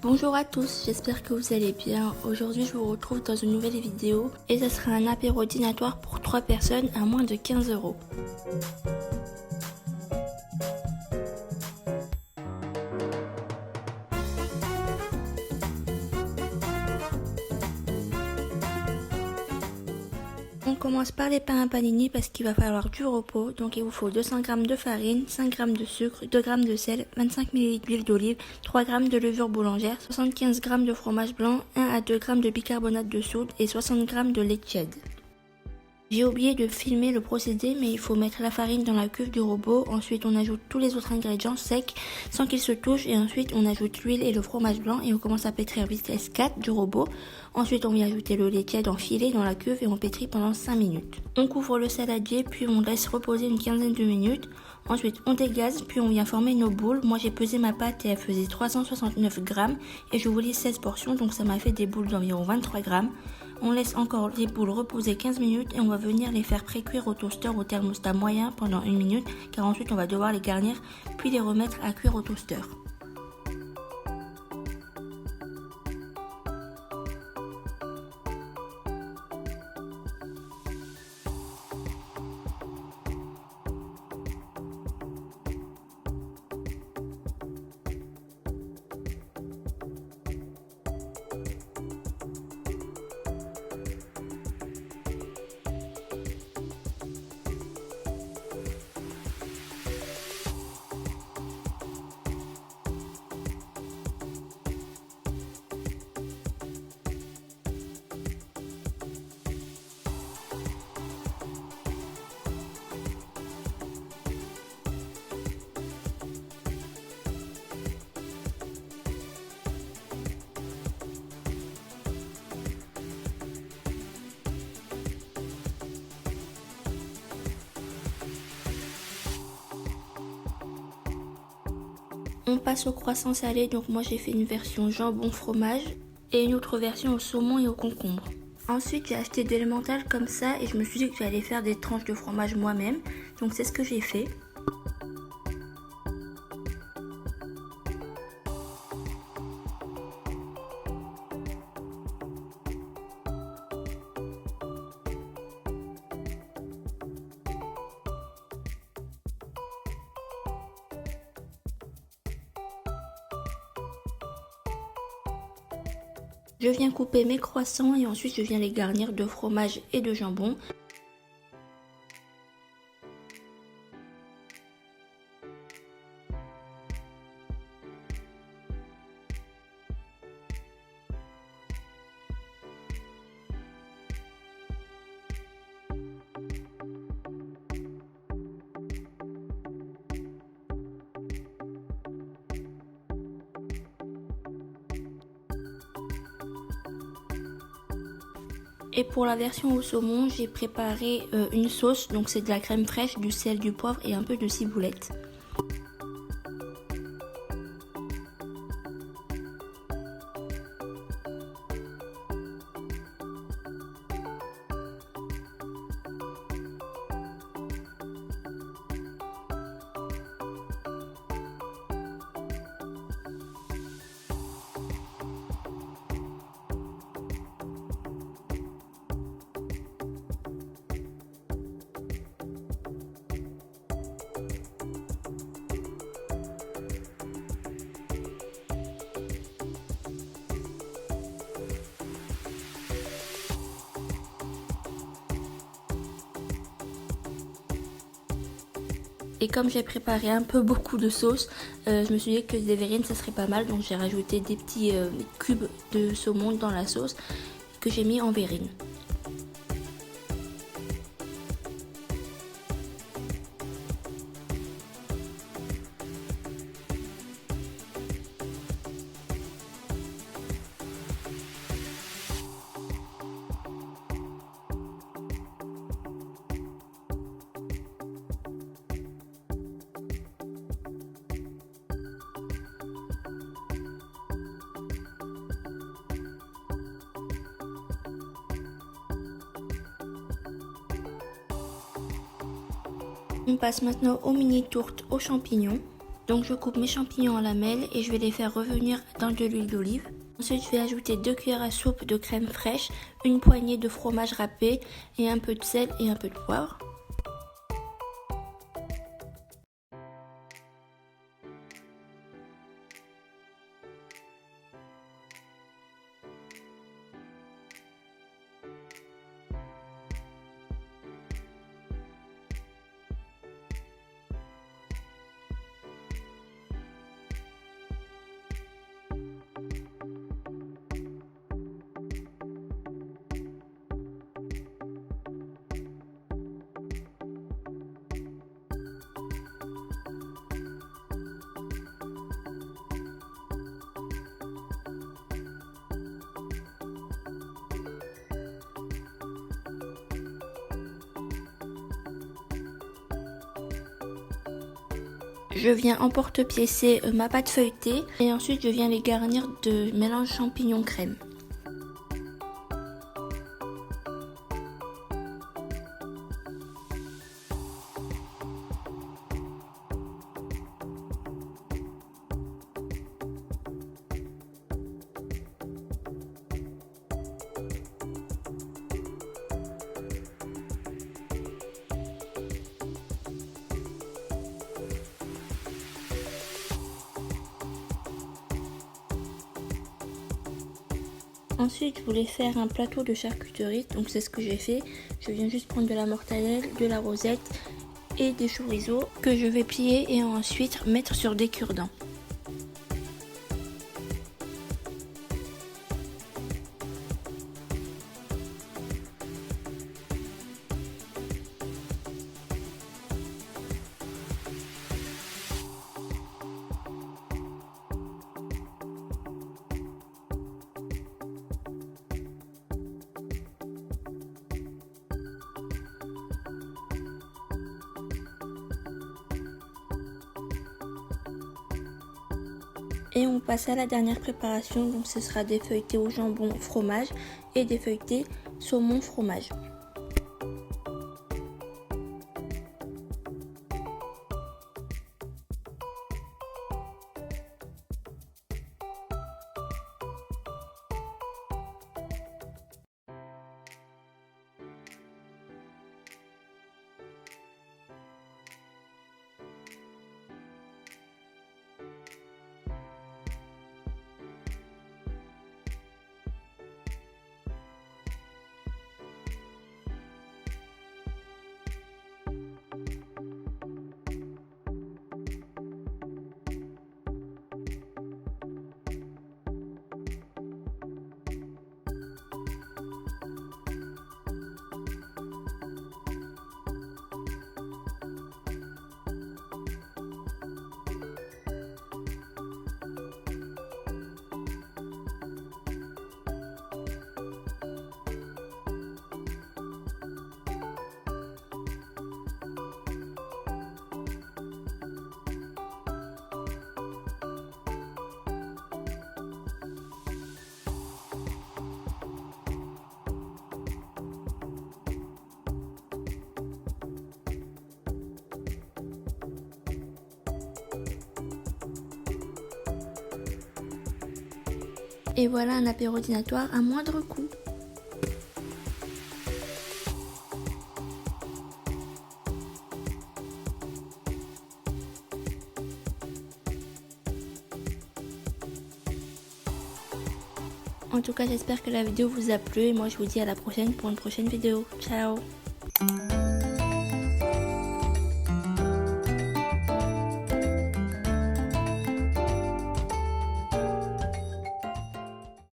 Bonjour à tous, j'espère que vous allez bien. Aujourd'hui je vous retrouve dans une nouvelle vidéo et ce sera un apéro dînatoire pour 3 personnes à moins de 15 €. On commence par les pains à panini parce qu'il va falloir du repos, donc il vous faut 200 g de farine, 5 g de sucre, 2 g de sel, 25 ml d'huile d'olive, 3 g de levure boulangère, 75 g de fromage blanc, 1 à 2 g de bicarbonate de soude et 60 g de lait tiède. J'ai oublié de filmer le procédé, mais il faut mettre la farine dans la cuve du robot, ensuite on ajoute tous les autres ingrédients secs sans qu'ils se touchent et ensuite on ajoute l'huile et le fromage blanc et on commence à pétrir vitesse 4 du robot. Ensuite on vient ajouter le lait tiède enfilé dans la cuve et on pétrit pendant 5 minutes. On couvre le saladier puis on laisse reposer une quinzaine de minutes. Ensuite on dégaze puis on vient former nos boules. Moi j'ai pesé ma pâte et elle faisait 369 g et je voulais 16 portions donc ça m'a fait des boules d'environ 23 g. On laisse encore les boules reposer 15 minutes et on va venir les faire pré-cuire au toaster au thermostat moyen pendant 1 minute car ensuite on va devoir les garnir puis les remettre à cuire au toaster. On passe au croissant salé, donc moi j'ai fait une version jambon fromage et une autre version au saumon et au concombre. Ensuite j'ai acheté de l'emmental comme ça et je me suis dit que j'allais faire des tranches de fromage moi-même, donc c'est ce que j'ai fait. Je viens couper mes croissants et ensuite je viens les garnir de fromage et de jambon. Et pour la version au saumon, j'ai préparé une sauce, donc c'est de la crème fraîche, du sel, du poivre et un peu de ciboulette. Et comme j'ai préparé un peu beaucoup de sauce, je me suis dit que des verrines ça serait pas mal, donc j'ai rajouté des petits cubes de saumon dans la sauce que j'ai mis en verrine. On passe maintenant aux mini tourtes aux champignons. Donc je coupe mes champignons en lamelles et je vais les faire revenir dans de l'huile d'olive. Ensuite, je vais ajouter 2 cuillères à soupe de crème fraîche, une poignée de fromage râpé et un peu de sel et un peu de poivre. Je viens emporte-piécer ma pâte feuilletée et ensuite je viens les garnir de mélange champignon crème. Ensuite, je voulais faire un plateau de charcuterie, donc c'est ce que j'ai fait. Je viens juste prendre de la mortadelle, de la rosette et des chorizo que je vais plier et ensuite mettre sur des cure-dents. Et on passe à la dernière préparation, donc ce sera des feuilletés au jambon fromage et des feuilletés saumon fromage. Et voilà un apéro dînatoire à moindre coût. En tout cas, j'espère que la vidéo vous a plu et moi je vous dis à la prochaine pour une prochaine vidéo. Ciao!